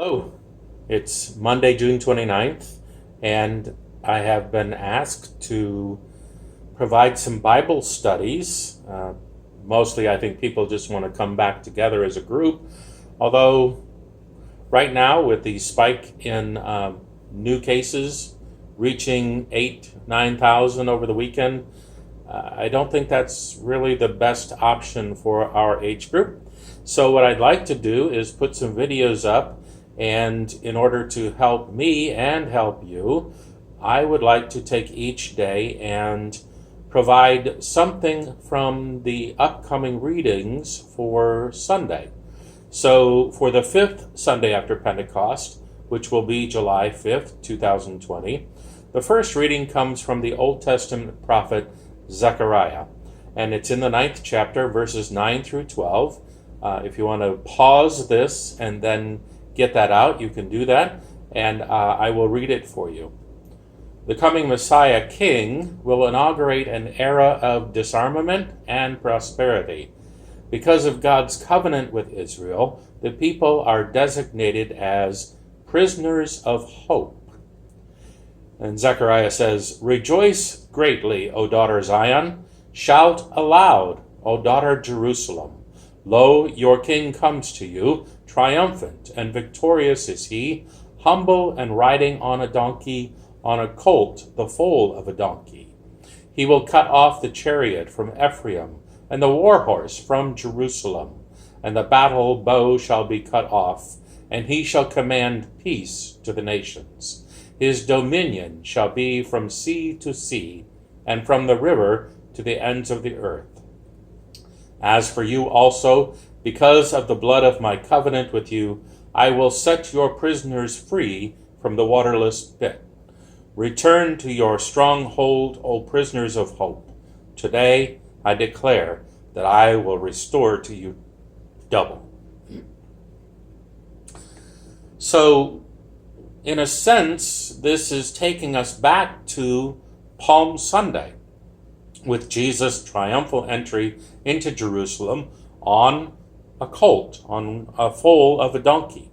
Hello, it's Monday, June 29th, and I have been asked to provide some Bible studies. Mostly, I think people just want to come back together as a group, although right now, with the spike in new cases reaching 9,000 over the weekend, I don't think that's really the best option for our age group. So what I'd like to do is put some videos up, and in order to help me and help you, I would like to take each day and provide something from the upcoming readings for Sunday. So for the fifth Sunday after Pentecost, which will be July 5th, 2020, the first reading comes from the Old Testament prophet Zechariah, and it's in the 9th chapter, verses 9 through 12. If you want to pause this and then get that out, you can do that, and I will read it for you. The coming Messiah King will inaugurate an era of disarmament and prosperity. Because of God's covenant with Israel, the people are designated as prisoners of hope. And Zechariah says, "Rejoice greatly, O daughter Zion. Shout aloud, O daughter Jerusalem. Lo, your king comes to you, triumphant and victorious is he, humble and riding on a donkey, on a colt, the foal of a donkey. He will cut off the chariot from Ephraim, and the war horse from Jerusalem, and the battle bow shall be cut off, and he shall command peace to the nations. His dominion shall be from sea to sea, and from the river to the ends of the earth. As for you also, because of the blood of my covenant with you, I will set your prisoners free from the waterless pit. Return to your stronghold, O prisoners of hope. Today I declare that I will restore to you double." So, in a sense, this is taking us back to Palm Sunday, with Jesus' triumphal entry into Jerusalem on a colt, on a foal of a donkey.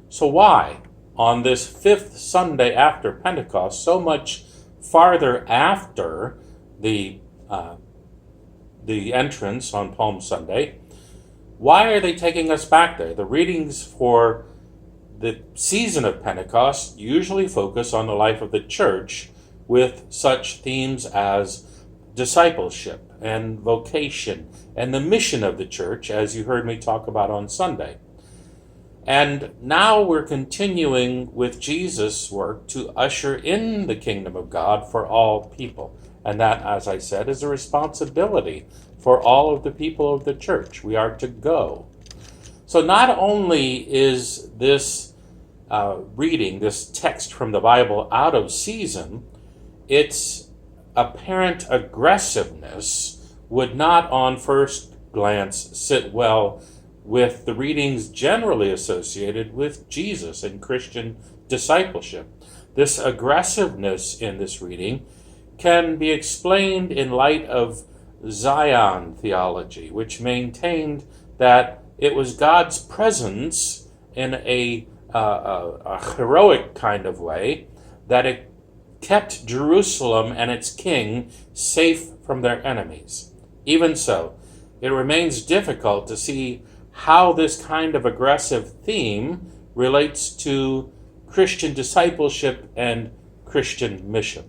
So why, on this fifth Sunday after Pentecost, so much farther after the entrance on Palm Sunday, why are they taking us back there? The readings for the season of Pentecost usually focus on the life of the church, with such themes as discipleship and vocation and the mission of the church, as you heard me talk about on Sunday. And now we're continuing with Jesus' work to usher in the kingdom of God for all people. And that, as I said, is a responsibility for all of the people of the church. We are to go. So not only is this reading, this text from the Bible, out of season, its apparent aggressiveness would not on first glance sit well with the readings generally associated with Jesus and Christian discipleship. This aggressiveness in this reading can be explained in light of Zion theology, which maintained that it was God's presence in a heroic kind of way that it kept Jerusalem and its king safe from their enemies. Even so, it remains difficult to see how this kind of aggressive theme relates to Christian discipleship and Christian mission.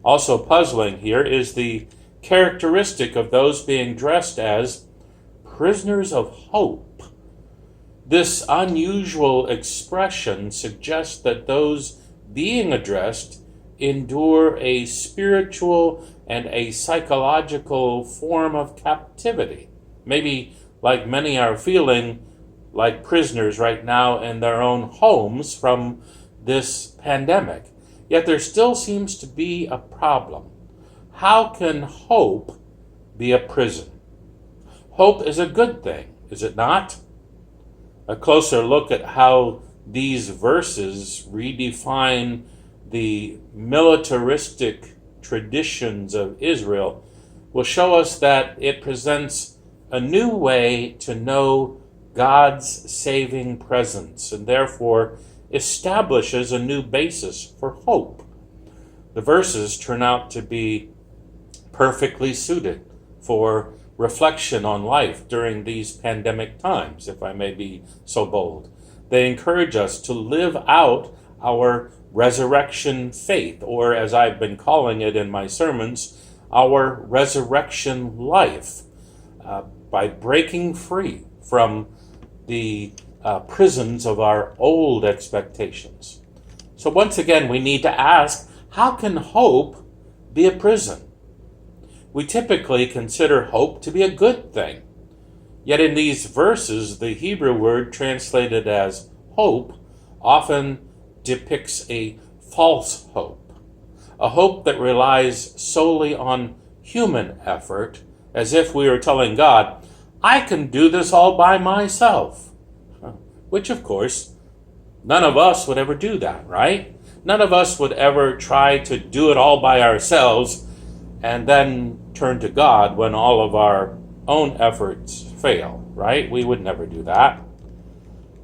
Also puzzling here is the characteristic of those being dressed as prisoners of hope. This unusual expression suggests that those being addressed endure a spiritual and a psychological form of captivity. Maybe like many are feeling like prisoners right now in their own homes from this pandemic. Yet there still seems to be a problem. How can hope be a prison? Hope is a good thing, is it not? A closer look at how these verses redefine the militaristic traditions of Israel will show us that it presents a new way to know God's saving presence and therefore establishes a new basis for hope. The verses turn out to be perfectly suited for reflection on life during these pandemic times, if I may be so bold. They encourage us to live out our resurrection faith, or as I've been calling it in my sermons, our resurrection life, by breaking free from the prisons of our old expectations. So once again, we need to ask, how can hope be a prison? We typically consider hope to be a good thing. Yet in these verses, the Hebrew word translated as hope often depicts a false hope, a hope that relies solely on human effort, as if we were telling God, I can do this all by myself. Which, of course, none of us would ever do that, right? None of us would ever try to do it all by ourselves and then turn to God when all of our own efforts fail, right? We would never do that.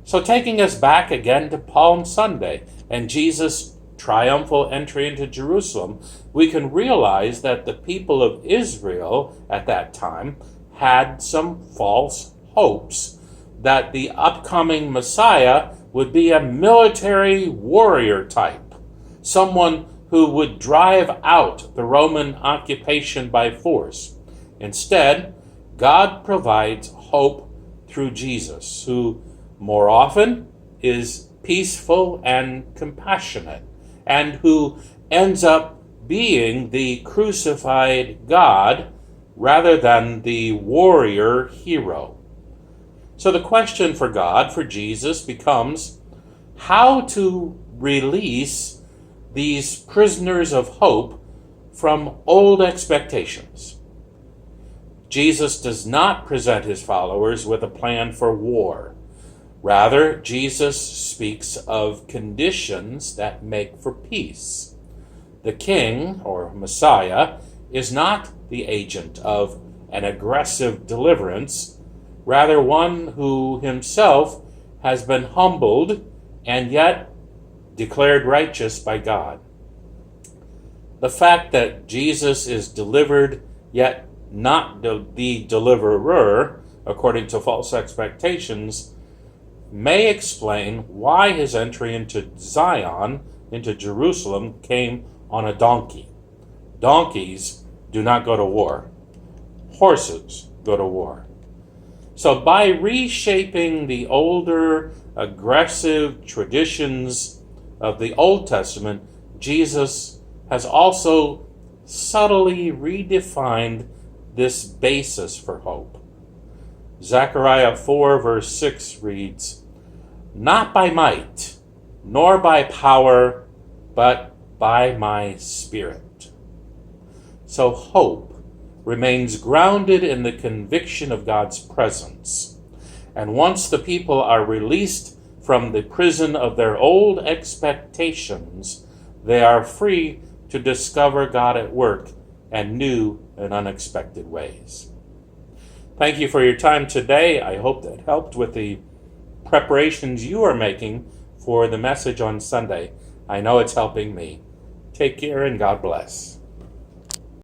So taking us back again to Palm Sunday and Jesus' triumphal entry into Jerusalem, we can realize that the people of Israel at that time had some false hopes that the upcoming Messiah would be a military warrior type, someone who would drive out the Roman occupation by force. Instead, God provides hope through Jesus, who more often is peaceful and compassionate, and who ends up being the crucified God rather than the warrior hero. So the question for God, for Jesus, becomes how to release these prisoners of hope from old expectations. Jesus does not present his followers with a plan for war. Rather, Jesus speaks of conditions that make for peace. The king, or Messiah, is not the agent of an aggressive deliverance, rather one who himself has been humbled and yet declared righteous by God. The fact that Jesus is delivered yet not the deliverer, according to false expectations, may explain why his entry into Zion, into Jerusalem, came on a donkey. Donkeys do not go to war. Horses go to war. So by reshaping the older, aggressive traditions of the Old Testament, Jesus has also subtly redefined this basis for hope. Zechariah 4 verse 6 reads, "Not by might, nor by power, but by my Spirit." So hope remains grounded in the conviction of God's presence. And once the people are released from the prison of their old expectations, they are free to discover God at work in new and unexpected ways. Thank you for your time today. I hope that helped with the preparations you are making for the message on Sunday. I know it's helping me. Take care and God bless.